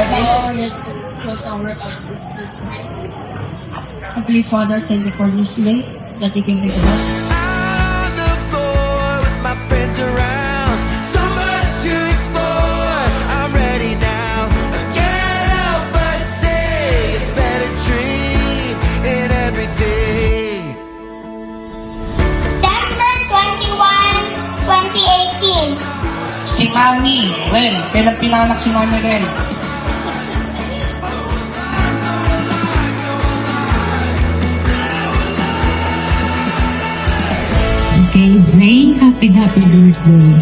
us now yet to close our eyes this great. Heavenly Father, thank you for this day that you gave to us. On the floor with my friends around, so much to explore. I'm ready now. I can't help but say a better dream in everything. December 21, 2018. Si Mami. Well, kailan pinanganak si Mami Rel? Okay, Zane, happy birthday.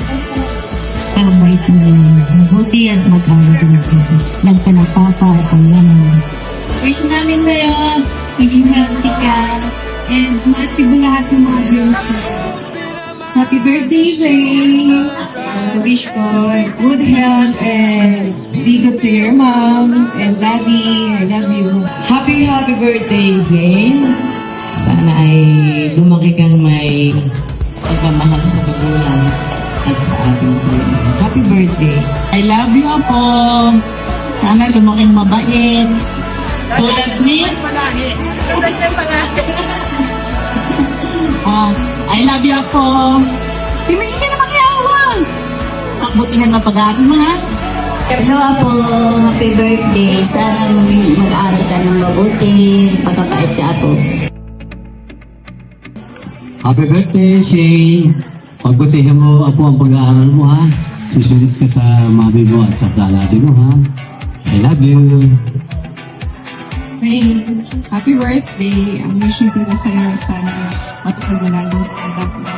Celebrate mo yun. Mabuti at mag-aral ka ng papa. Lag ka ng papa at ang naman. Wish namin sa'yo, maging healthy ka, and ma-achieve mo lahat ng mga dreams mo. Happy birthday, Zane! Wish for good health and be good to your mom and daddy. I love you. Happy birthday, Zane. Sana ay lumaki kang may pagmamahal sa magulang at sa ating pamilya. Happy birthday. I love you, Apo. Sana lumaking mabait. Tulad ni... I love you, Apo. Tumingin ka na makiawang. Pakbutihan mapag-aaral mo, ha? Hello Apo, happy birthday. Sana mag-aaral ka ng mabuti, pagkabait ka Apo. Happy birthday, Shane. Pagbutihan mo, Apo, ang pag-aaral mo, ha? Susunod ka sa mami mo at sa daddy mo, ha? I love you. Say, happy birthday. Ang wishing ko na sa'yo, sana matupad mo lang ang anak mo.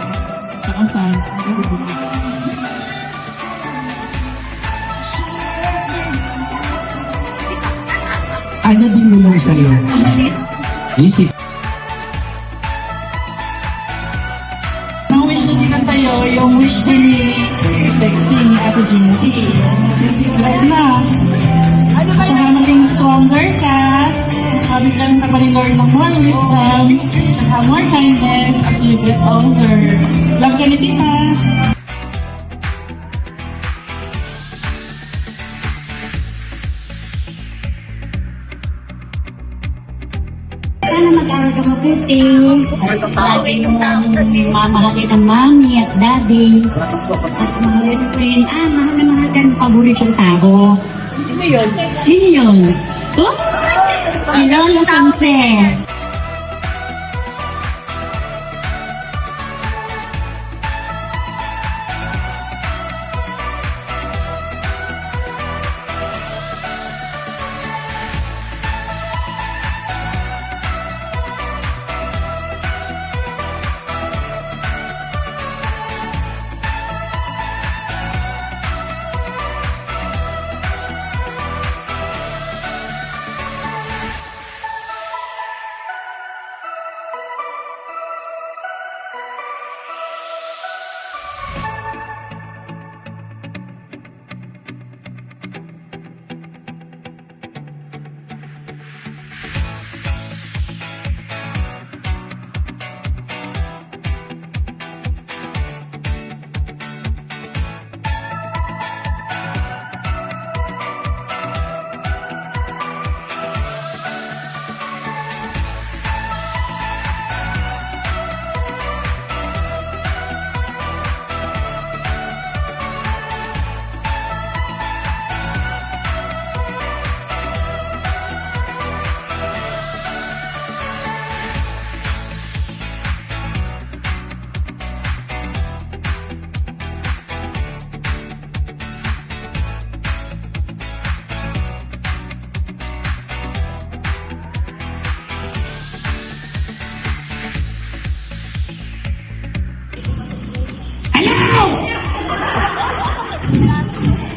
Tsaka sana, magkakabigay. Alabing mo lang sa'yo. Easy. Ang wish ko din na sa'yo, yung wish din ni sexy ni Ate Jinky. Kasi love na. Tsaka maging stronger ka. Tsaka bigyan ka pa rin Lord ng more wisdom. Tsaka more kindness as you get older. Love ka ni Tita. Sana mag-aaral ka mabuti. Lagi mong mamahalin ang mami at daddy. At mahalin ko rin, mahal na mahal ka ng paboritong tao. Sino yun? Sino yun? Oh? Si Lolo Sanse.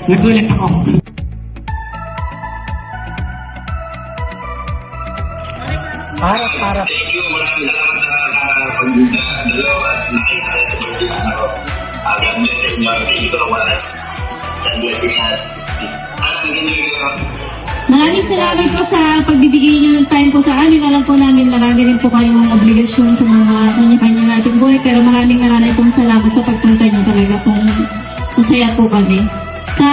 Nagulat ako. Para. Thank you, maraming salamat sa pagpunta ng dalawa at nakita sa pagpunta ko. God bless sa inyo. Thank you so much. God bless you lahat. Enjoy ko. Maraming salamat po sa pagbibigay niyo ng time po sa amin. Alam po namin marami rin po kayong obligasyon sa mga kanya-kanya nating buhay. Pero maraming pong salamat sa pagpunta niyo. Talaga pong masaya po kami. Sa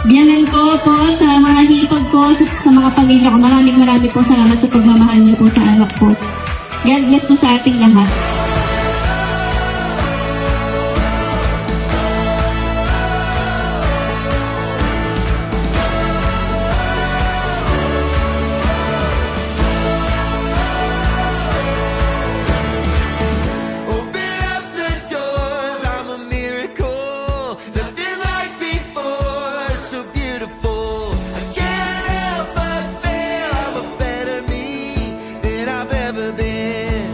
Biyanan ko po sa mga hipag ko, sa mga pamilya ko. Maraming po salamat sa pagmamahal niyo po sa anak ko. God bless po sa ating lahat. Open up the doors, I'm a miracle. Nothing like before, so beautiful. I can't help but feel I'm a better me than I've ever been.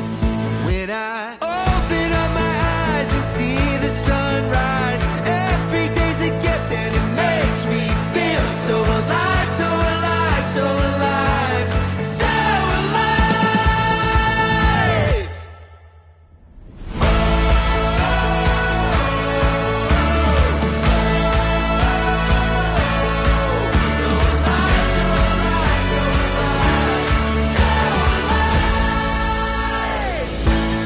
When I open up my eyes and see the sunrise, every day's a gift and it makes me feel so alive, so alive, so alive, so alive.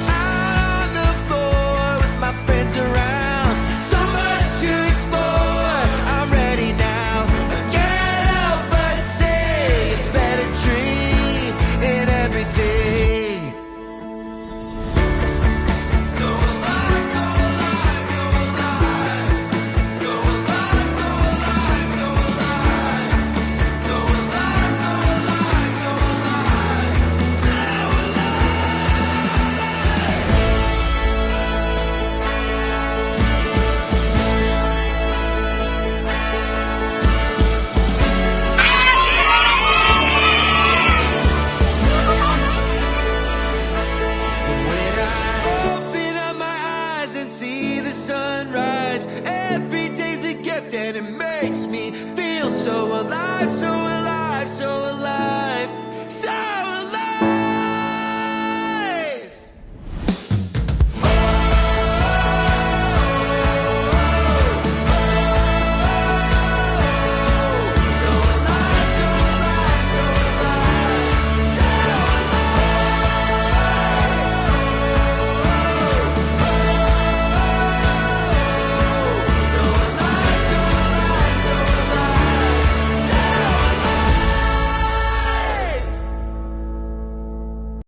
Out on the floor with my friends around. So much to explore. I'm ready now. I can't help but say a better dream in everything. So alive, so alive, so alive. So alive, so alive, so alive. So alive, so alive, so alive. And when I open up my eyes and see the sunrise, every day's a gift and it makes me feel so alive, so alive, so alive, so